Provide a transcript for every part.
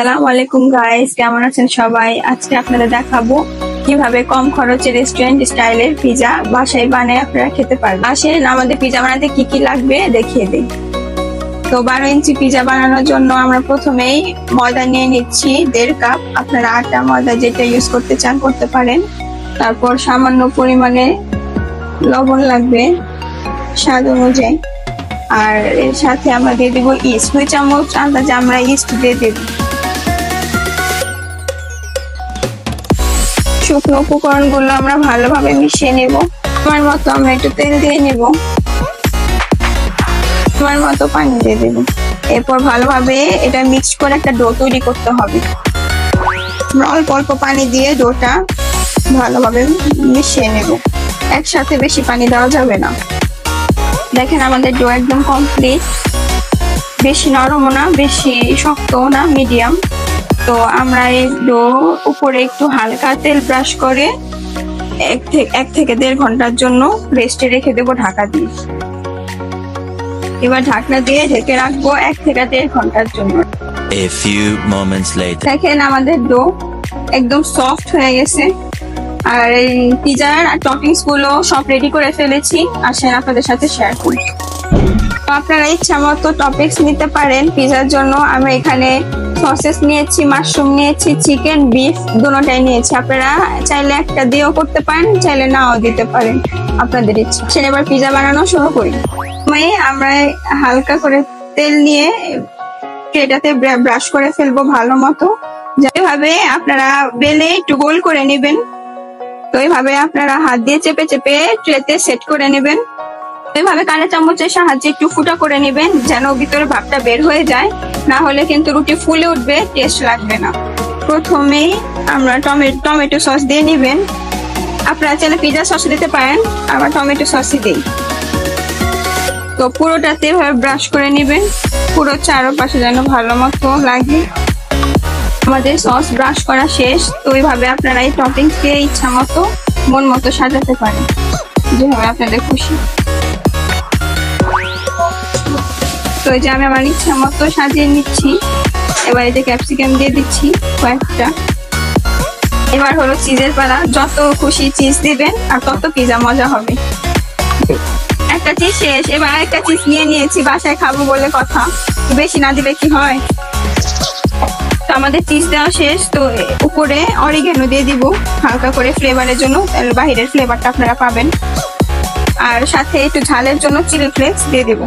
আসসালামু আলাইকুম গাইস, কেমন আছেন সবাই? আজকে আপনাদের দেখাবো কিভাবে কম খরচে রেস্টুরেন্ট স্টাইলের পিজা বাসায় বানিয়ে আপনারা খেতে পারবেন। আসেন আমাদের পিজা বানাতে কি কি লাগবে দেখিয়ে দিই। তো 12 ইঞ্চি পিজা বানানোর জন্য আমরা প্রথমেই ময়দা নিয়ে নিচ্ছি 1.5 কাপ। আপনারা আটা ময়দা যেটা ইউজ করতে চান করতে পারেন। তারপর সামান্য পরিমাণে লবণ লাগবে স্বাদ অনুযায়ী, আর এর সাথে আমরা দিয়ে দেবো ইস্ট। 2 চামচ আন্দাজে আমরা ইস্ট দিয়ে দেব। শুকনো উপকরণগুলো আমরা ভালোভাবে মিশিয়ে নেব। আমার মতো আমরা একটু তেল দিয়ে নেব, আমার মতো পানি দিয়ে দেব। এরপর ভালোভাবে এটা মিক্সড করে একটা ডো তৈরি করতে হবে। আমরা অল্প অল্প পানি দিয়ে ডোটা ভালোভাবে মিশিয়ে নেব, একসাথে বেশি পানি দেওয়া যাবে না। দেখেন আমাদের ডো একদম কমপ্লিট, বেশি নরমও না বেশি শক্তও না, মিডিয়াম। তো আমরা এই ডো উপরে একটু হালকা তেল ব্রাশ করে 1 থেকে 1.5 ঘন্টার জন্য রেস্টে রেখে দেবো ঢাকা দিয়ে। এবার ঢাকনা দিয়ে ঢেকে রাখবো 1 থেকে 1.5 ঘন্টার জন্য। A few moments later. দেখেন আমাদের ডো একদম সফট হয়ে গেছে, আর এই পিজার আর টপিংস গুলো সব রেডি করে ফেলেছি। আসেন আপনাদের সাথে শেয়ার করি। আপনারা ইচ্ছা মতো টপিংস নিতে পারেন পিজার জন্য। আমি এখানে সসেস নিয়েছি, মাশরুম নিয়েছি, চিকেন, বিফ দুটোটাই নিয়েছি। আপনারা চাইলে একটা দিয়েও করতে পারেন, চাইলে নাও দিতে পারেন, আপনাদের ইচ্ছা। সেটা এবার পিজা বানানো শুরু করি। আমরা হালকা করে তেল নিয়ে এটাতে ব্রাশ করে ফেলবো ভালো মতো। যেভাবে আপনারা বেলে একটু গোল করে নেবেন, তো এইভাবে আপনারা হাত দিয়ে চেপে চেপে ট্রেতে সেট করে নেবেন। এইভাবে কাঁটা চামচের সাহায্যে একটু ফুটা করে নেবেন, যেন ভিতরে ভাবটা বের হয়ে যায়, না হলে কিন্তু রুটি ফুলে উঠবে, টেস্ট লাগবে না। প্রথমেই আমরা টমেটো সস দিয়ে নেবেন। আপনারা চাইলে পিজা সস দিতে পারেন, আবার টমেটো সসই দিই। তো পুরোটাতে এভাবে ব্রাশ করে নেবেন, পুরো চারপাশে যেন ভালো মতো লাগে। আমাদের সস ব্রাশ করা শেষ। তো এইভাবে আপনারা এই টপিংস দিয়ে ইচ্ছা মতো মন মতো সাজাতে পারেন, যেভাবে আপনাদের খুশি। তো এই যে আমি আমার ইচ্ছা মতো সাজিয়ে নিচ্ছি। এবার এই যে ক্যাপসিকাম দিয়ে দিচ্ছি কয়েকটা। এবার হলো চিজের পালা, যত খুশি চিজ দিবেন আর তত পিজা মজা হবে। একটা চিজ শেষ, এবার একটা চিজ নিয়ে নিয়েছি, বাসায় খাবো বলে কথা, বেশি না দিলে কি হয়। তো আমাদের চিজ দেওয়া শেষ। তো উপরে অরিগানো দিয়ে দিব হালকা করে ফ্লেভারের জন্য, বাহিরের ফ্লেভারটা আপনারা পাবেন। আর সাথে একটু ঝালের জন্য চিলি ফ্লেক্স দিয়ে দিব।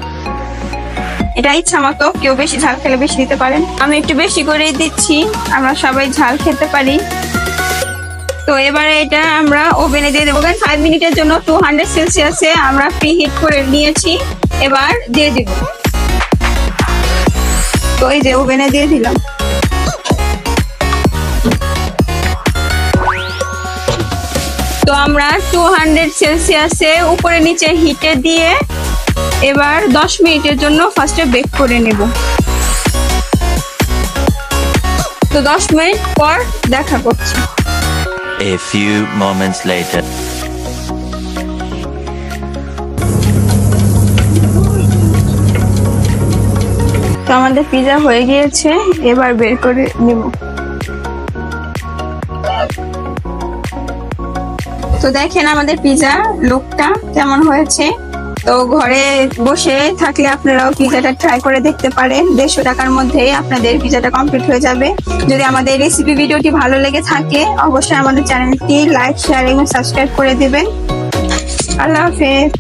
এটা ইচ্ছা মতো, কেউ বেশি ঝাল খেলে বেশি দিতে পারেন, আমি একটু বেশি করে দিচ্ছি, আমরা সবাই ঝাল খেতে পারি। তো এবারে এটা আমরা ওভেনে দিয়ে দেবো। 5 মিনিটের জন্য 200 সেলসিয়াসে আমরা প্রি হিট করে নিয়েছি। এবার দিয়ে দিব। তো এই যে ওভেনে দিয়ে দিলাম। তো আমরা 200 সেলসিয়াসে উপরে নিচে হিটে দিয়ে এবার 10 মিনিটের জন্য ফার্স্টে বেক করে নেব। তো 10 মিনিট পর দেখা করছি। A few moments later. তো আমাদের পিজা হয়ে গিয়েছে, এবার বের করে নেব। তো দেখেন আমাদের পিজা লুকটা কেমন হয়েছে। তো ঘরে বসে থাকলে আপনারাও পিজাটা ট্রাই করে দেখতে পারেন। 150 টাকার মধ্যে আপনাদের পিজাটা কমপ্লিট হয়ে যাবে। যদি আমাদের রেসিপি ভিডিওটি ভালো লেগে থাকে অবশ্যই আমাদের চ্যানেলটি লাইক, শেয়ার এবং সাবস্ক্রাইব করে দিবেন। আল্লাহ হাফেজ।